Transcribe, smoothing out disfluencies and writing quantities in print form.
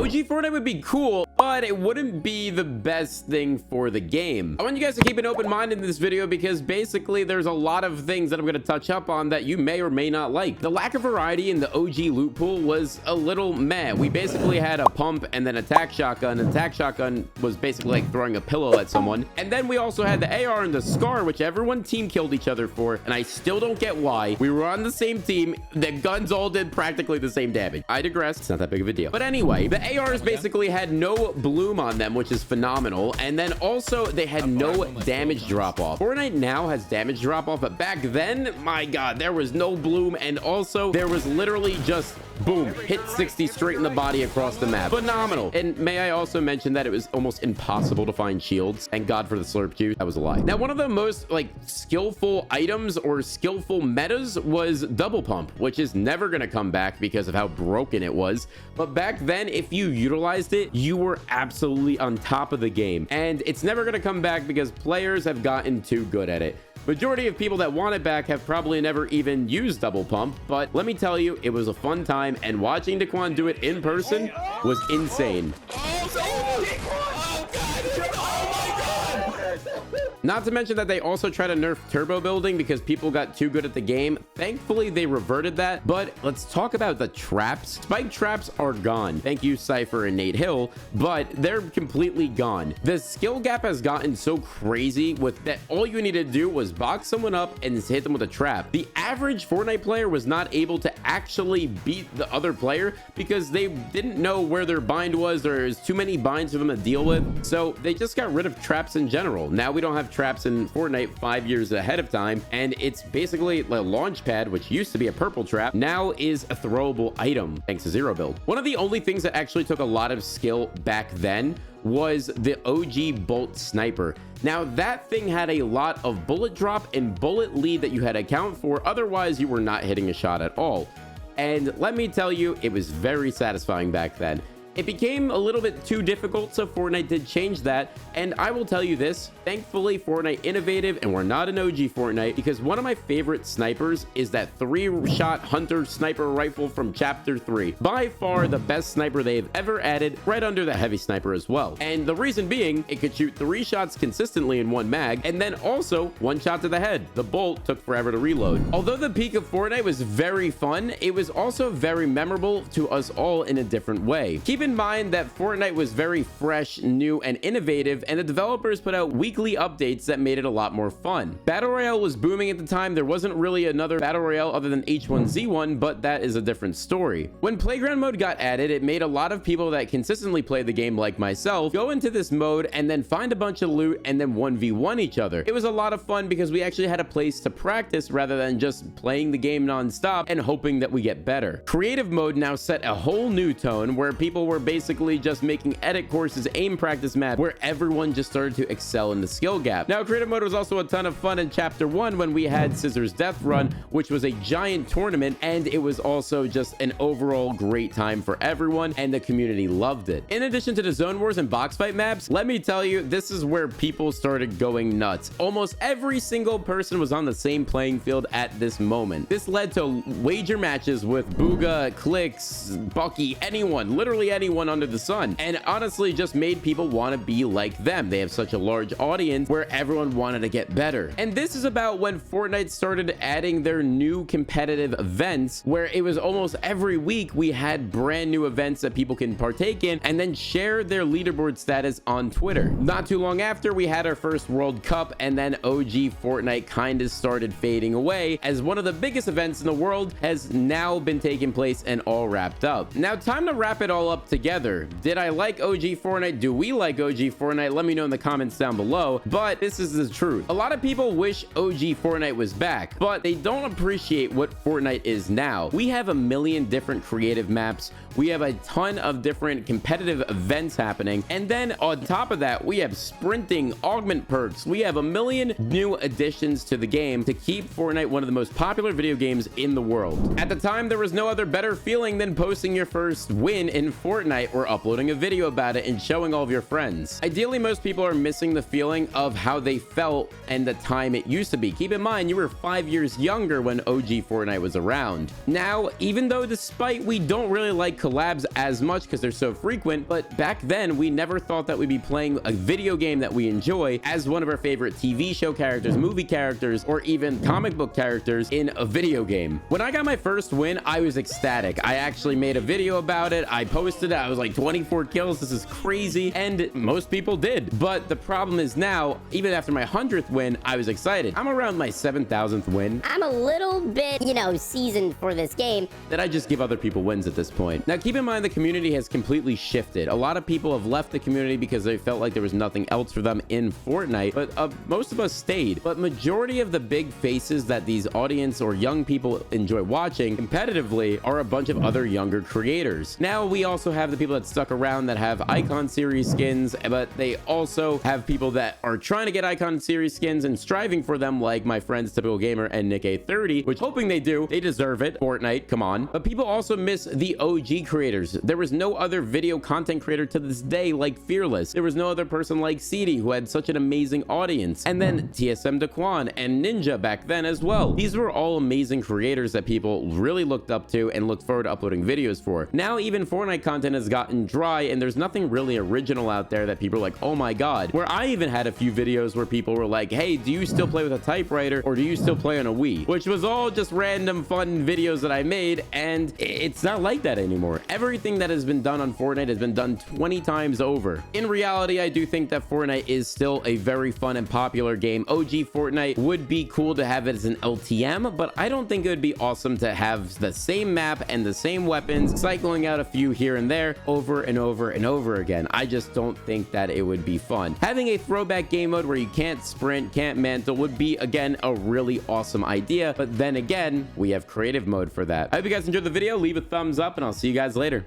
OG Fortnite would be cool, but it wouldn't be the best thing for the game. I want you guys to keep an open mind in this video because basically there's a lot of things that I'm going to touch up on that you may or may not like. The lack of variety in the OG loot pool was a little meh. We basically had a pump and then attack shotgun. Attack shotgun was basically like throwing a pillow at someone. And then we also had the AR and the SCAR, which everyone team killed each other for. And I still don't get why. We were on the same team. The guns all did practically the same damage. I digress. It's not that big of a deal. But anyway, the ARs basically had no bloom on them, which is phenomenal. And then also they had no damage drop off. Fortnite now has damage drop off, but back then, my God, there was no bloom. And also there was literally just boom, hit 60 straight in the body across the map. Phenomenal. And may I also mention that it was almost impossible to find shields, and God for the slurp juice. That was a lie. Now, one of the most like skillful items or skillful metas was double pump, which is never going to come back because of how broken it was. But back then, if you utilized it, you were absolutely on top of the game, and it's never going to come back because players have gotten too good at it. Majority of people that want it back have probably never even used double pump, but let me tell you, it was a fun time, and watching Daquan do it in person was insane. Not to mention that they also try to nerf turbo building because people got too good at the game. Thankfully, they reverted that. But let's talk about the traps. Spike traps are gone. Thank you, Cypher and Nate Hill, but they're completely gone. The skill gap has gotten so crazy with that all you needed to do was box someone up and hit them with a trap. The average Fortnite player was not able to actually beat the other player because they didn't know where their bind was. There's too many binds for them to deal with. So they just got rid of traps in general. Now we don't have traps in Fortnite 5 years ahead of time, and it's basically a launch pad, which used to be a purple trap, now is a throwable item thanks to zero build. One of the only things that actually took a lot of skill back then was the OG bolt sniper. Now that thing had a lot of bullet drop and bullet lead that you had to account for, otherwise you were not hitting a shot at all. And let me tell you, it was very satisfying back then. It became a little bit too difficult, so Fortnite did change that. And I will tell you this, thankfully Fortnite innovative, and we're not an OG Fortnite, because one of my favorite snipers is that 3-shot hunter sniper rifle from chapter 3. By far the best sniper they've ever added, right under the heavy sniper as well. And the reason being, it could shoot 3 shots consistently in one mag, and then also 1 shot to the head. The bolt took forever to reload. Although the peak of Fortnite was very fun, it was also very memorable to us all in a different way. Keep in mind that Fortnite was very fresh, new, and innovative, and the developers put out weekly updates that made it a lot more fun. Battle Royale was booming at the time. There wasn't really another Battle Royale other than H1Z1, but that is a different story. When Playground mode got added, it made a lot of people that consistently play the game like myself go into this mode and then find a bunch of loot and then 1v1 each other. It was a lot of fun because we actually had a place to practice rather than just playing the game non-stop and hoping that we get better. Creative mode now set a whole new tone where people were basically just making edit courses, aim practice map, where everyone just started to excel in the skill gap. Now, creative mode was also a ton of fun in chapter 1 when we had Scissors Death Run, which was a giant tournament, and it was also just an overall great time for everyone, and the community loved it. In addition to the zone wars and box fight maps, let me tell you, this is where people started going nuts. Almost every single person was on the same playing field at this moment. This led to wager matches with Booga, Clicks, Bucky, anyone, literally anyone under the sun, and honestly just made people want to be like them. They have such a large audience where everyone wanted to get better. And this is about when Fortnite started adding their new competitive events, where it was almost every week we had brand new events that people can partake in and then share their leaderboard status on Twitter. Not too long after, we had our first World Cup, and then OG Fortnite kind of started fading away as one of the biggest events in the world has now been taking place and all wrapped up. Now, time to wrap it all up together. Did I like OG Fortnite? Do we like OG Fortnite? Let me know in the comments down below. But this is the truth. A lot of people wish OG Fortnite was back, but they don't appreciate what Fortnite is now. We have a million different creative maps. We have a ton of different competitive events happening. And then on top of that, we have sprinting, augment perks. We have a million new additions to the game to keep Fortnite one of the most popular video games in the world. At the time, there was no other better feeling than posting your first win in Fortnite. Fortnite or uploading a video about it and showing all of your friends. Ideally, most people are missing the feeling of how they felt and the time it used to be. Keep in mind, you were 5 years younger when OG Fortnite was around. Now, even though despite we don't really like collabs as much because they're so frequent, but back then we never thought that we'd be playing a video game that we enjoy as one of our favorite TV show characters, movie characters, or even comic book characters in a video game. When I got my first win, I was ecstatic. I actually made a video about it. I posted it. I was like 24 kills. This is crazy. And most people did. But the problem is now, even after my 100th win, I was excited. I'm around my 7,000th win. I'm a little bit, seasoned for this game. That I just give other people wins at this point. Now, keep in mind, the community has completely shifted. A lot of people have left the community because they felt like there was nothing else for them in Fortnite, but most of us stayed. But majority of the big faces that these audience or young people enjoy watching competitively are a bunch of other younger creators. Now, we also have the people that stuck around that have Icon Series skins, but they also have people that are trying to get Icon Series skins and striving for them, like my friends Typical Gamer and Nick A30, which hoping they do. They deserve it. Fortnite, come on. But people also miss the OG creators. There was no other video content creator to this day like Fearless. There was no other person like CD who had such an amazing audience. And then TSM Daquan and Ninja back then as well. These were all amazing creators that people really looked up to and looked forward to uploading videos for. Now even Fortnite content has gotten dry and there's nothing really original out there that people are like, oh my god. Where I even had a few videos where people were like, hey, do you still play with a typewriter or do you still play on a Wii? Which was all just random fun videos that I made, and it's not like that anymore. Everything that has been done on Fortnite has been done 20 times over. In reality, I do think that Fortnite is still a very fun and popular game. OG Fortnite would be cool to have it as an LTM, but I don't think it would be awesome to have the same map and the same weapons, cycling out a few here and there over and over and over again. I just don't think that it would be fun. Having a throwback game mode where you can't sprint, can't mantle would be, again, a really awesome idea, but then again, we have creative mode for that. I hope you guys enjoyed the video. Leave a thumbs up and I'll see you guys later.